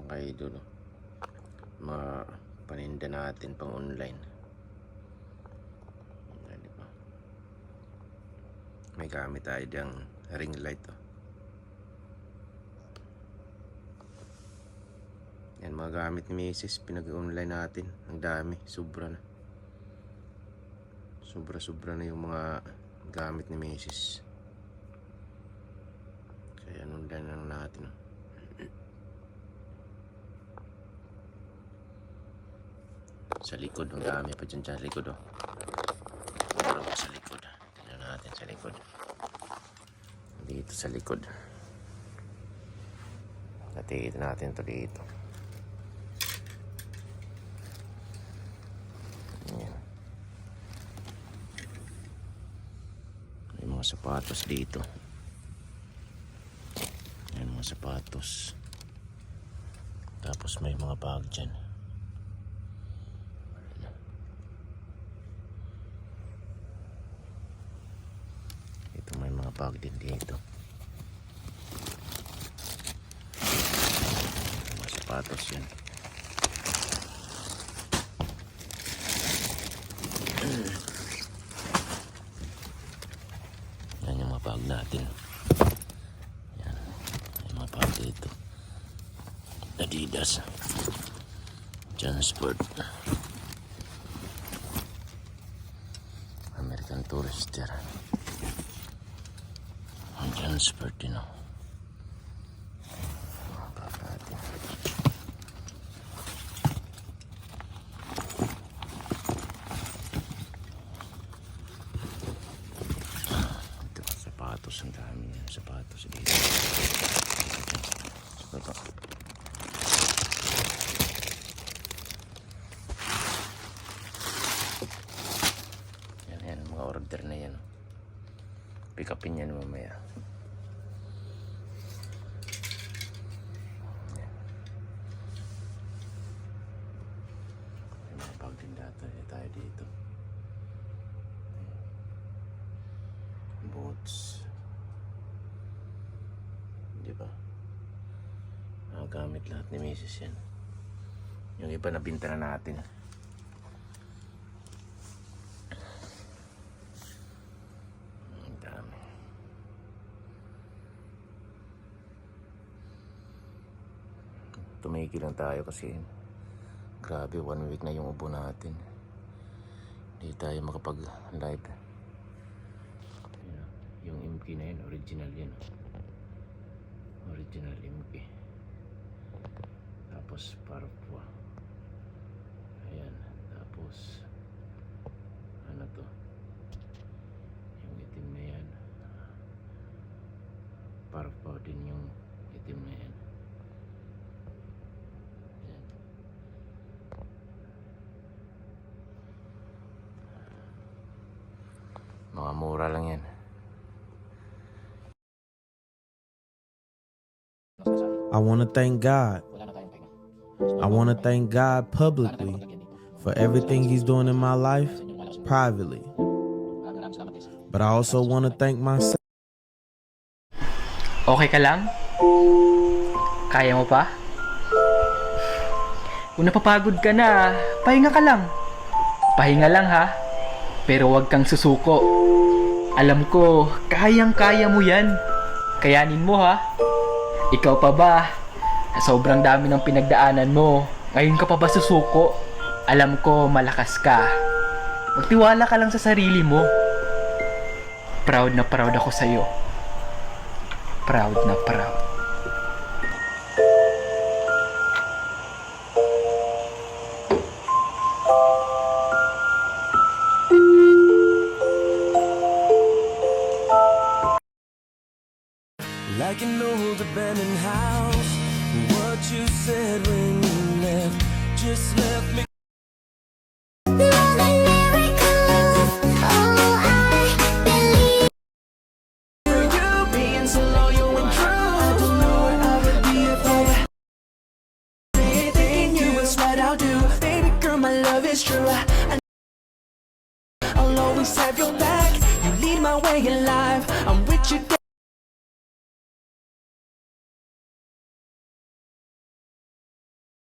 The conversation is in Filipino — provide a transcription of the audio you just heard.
mga idol, mga paninda natin pang online. Yan, diba? May gamit tayo diyang ring light, oh. Yan, mga gamit ni Mrs. pinag-online natin. Ang dami, sobra na. Sobra na yung mga gamit ni Mrs. Kaya online lang natin, oh. Sa likod, ang dami pa dyan sa likod, oh. Meron pa sa likod. Tignan natin sa likod. Dito sa likod. Natin natin ito dito. Ayan. May mga sapatos dito. Ayan, mga sapatos. Tapos may mga bag dyan. May mga bag din dito. Mga sapatos yan. Yan yung mga bag natin. Yan. May mga bag dito. Adidas. Jansport. American Tourister. Jansport din, oh. Bag natin. Ito, sapatos. Ang dami yan. Sapatos dito. Ito. Yan, mga order na yan. Pick upin yan mamaya. May mga bag din tayo dito. Boots. Diba? Gamit lahat ni Mrs. yan. Yung iba nabinta na natin. Ang dami. Tumigil lang tayo kasi grabe, 1 week na yung ubo natin. Hindi tayo makapag live. Yung MK na yun, original yan. Original MK. Tapos Parfua. Ayan. Tapos ano to, yung itim na yan. Parfua din yung itim na yan. Ayan. Mga mura lang yan. I want to thank God. I want to thank God publicly for everything He's doing in my life privately. But I also want to thank myself. Okay ka lang? Kaya mo pa? Kung napapagod ka na, pahinga ka lang. Pahinga lang ha. Pero huwag kang susuko. Alam ko, kayang-kaya mo yan. Kayanin mo ha. Ikaw pa ba? Sa sobrang dami ng pinagdaanan mo, ngayon ka pa ba susuko? Alam ko, malakas ka. Magtiwala ka lang sa sarili mo. Proud na proud ako sa'yo. Proud na proud. Like an old abandoned house, what you said when you left just left me. I'll always have your back. You lead my way in life. I'm